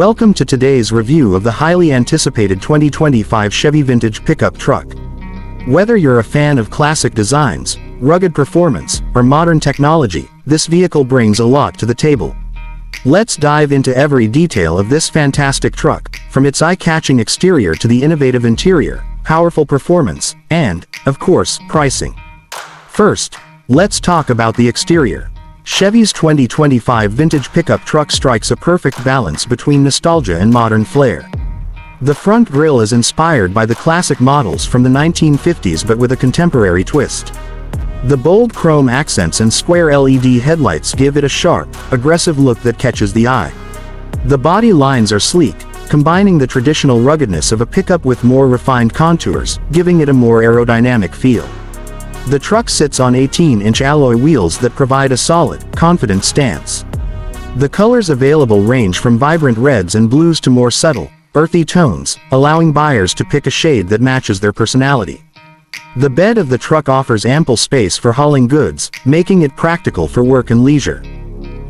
Welcome to today's review of the highly anticipated 2025 Chevy Vintage Pickup Truck. Whether you're a fan of classic designs, rugged performance, or modern technology, this vehicle brings a lot to the table. Let's dive into every detail of this fantastic truck, from its eye-catching exterior to the innovative interior, powerful performance, and, of course, pricing. First, let's talk about the exterior. Chevy's 2025 vintage pickup truck strikes a perfect balance between nostalgia and modern flair. The front grille is inspired by the classic models from the 1950s but with a contemporary twist. The bold chrome accents and square LED headlights give it a sharp, aggressive look that catches the eye. The body lines are sleek, combining the traditional ruggedness of a pickup with more refined contours, giving it a more aerodynamic feel. The truck sits on 18-inch alloy wheels that provide a solid, confident stance. The colors available range from vibrant reds and blues to more subtle, earthy tones, allowing buyers to pick a shade that matches their personality. The bed of the truck offers ample space for hauling goods, making it practical for work and leisure.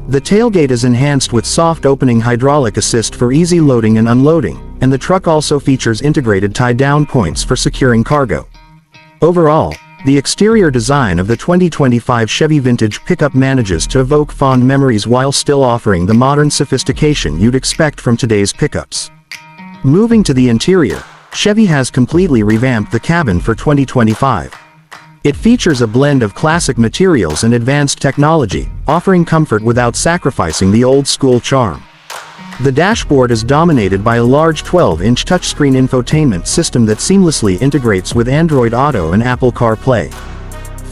The tailgate is enhanced with soft opening hydraulic assist for easy loading and unloading, and the truck also features integrated tie-down points for securing cargo. Overall, the exterior design of the 2025 Chevy Vintage Pickup manages to evoke fond memories while still offering the modern sophistication you'd expect from today's pickups. Moving to the interior, Chevy has completely revamped the cabin for 2025. It features a blend of classic materials and advanced technology, offering comfort without sacrificing the old-school charm. The dashboard is dominated by a large 12-inch touchscreen infotainment system that seamlessly integrates with Android Auto and Apple CarPlay.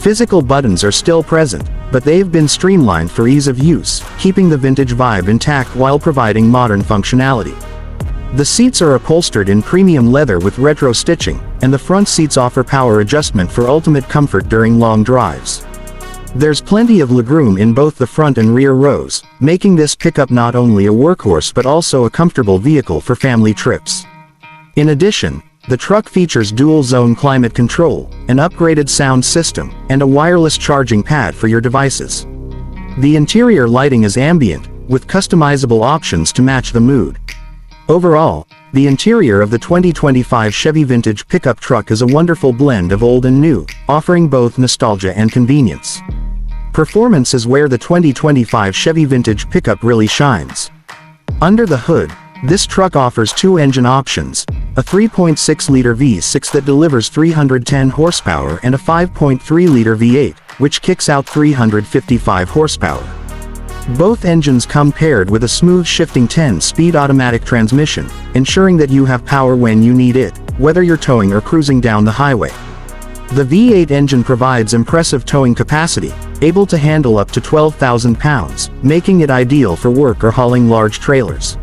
Physical buttons are still present, but they've been streamlined for ease of use, keeping the vintage vibe intact while providing modern functionality. The seats are upholstered in premium leather with retro stitching, and the front seats offer power adjustment for ultimate comfort during long drives. There's plenty of legroom in both the front and rear rows, making this pickup not only a workhorse but also a comfortable vehicle for family trips. In addition, the truck features dual-zone climate control, an upgraded sound system, and a wireless charging pad for your devices. The interior lighting is ambient, with customizable options to match the mood. Overall, the interior of the 2025 Chevy Vintage Pickup Truck is a wonderful blend of old and new, offering both nostalgia and convenience. Performance is where the 2025 Chevy Vintage Pickup really shines. Under the hood, this truck offers two engine options, a 3.6-liter V6 that delivers 310 horsepower and a 5.3-liter V8, which kicks out 355 horsepower. Both engines come paired with a smooth shifting 10-speed automatic transmission, ensuring that you have power when you need it, whether you're towing or cruising down the highway. The V8 engine provides impressive towing capacity, able to handle up to 12,000 pounds, making it ideal for work or hauling large trailers.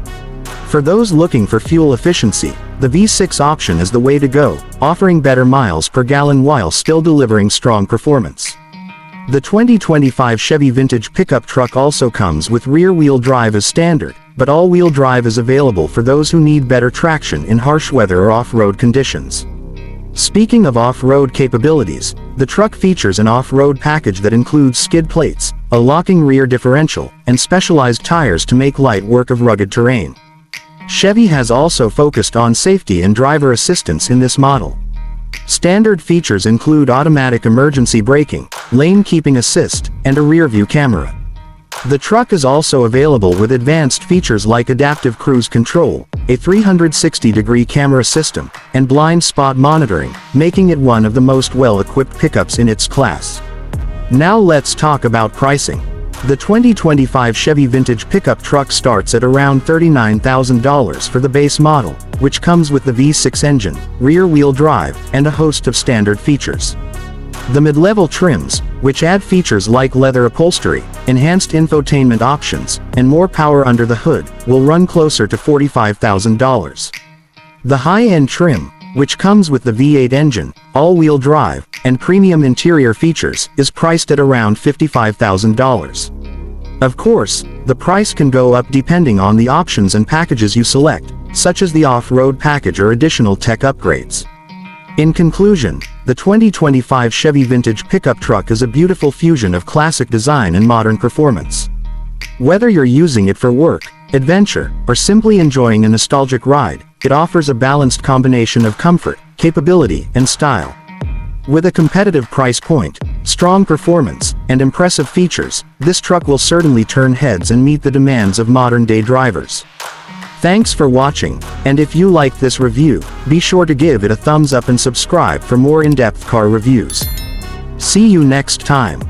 For those looking for fuel efficiency, the V6 option is the way to go, offering better miles per gallon while still delivering strong performance. The 2025 Chevy Vintage Pickup Truck also comes with rear-wheel drive as standard, but all-wheel drive is available for those who need better traction in harsh weather or off-road conditions. Speaking of off-road capabilities, the truck features an off-road package that includes skid plates, a locking rear differential, and specialized tires to make light work of rugged terrain. Chevy has also focused on safety and driver assistance in this model. Standard features include automatic emergency braking, lane keeping assist, and a rear-view camera. The truck is also available with advanced features like adaptive cruise control, a 360-degree camera system, and blind spot monitoring, making it one of the most well-equipped pickups in its class. Now let's talk about pricing. The 2025 Chevy Vintage Pickup Truck starts at around $39,000 for the base model, which comes with the V6 engine, rear-wheel drive, and a host of standard features. The mid-level trims, which add features like leather upholstery, enhanced infotainment options, and more power under the hood, will run closer to $45,000. The high-end trim, which comes with the V8 engine, all-wheel drive, and premium interior features, is priced at around $55,000. Of course, the price can go up depending on the options and packages you select, such as the off-road package or additional tech upgrades. In conclusion, the 2025 Chevy Vintage Pickup Truck is a beautiful fusion of classic design and modern performance. Whether you're using it for work, adventure, or simply enjoying a nostalgic ride, it offers a balanced combination of comfort, capability, and style. With a competitive price point, strong performance, and impressive features, this truck will certainly turn heads and meet the demands of modern-day drivers. Thanks for watching, and if you liked this review, be sure to give it a thumbs up and subscribe for more in-depth car reviews. See you next time.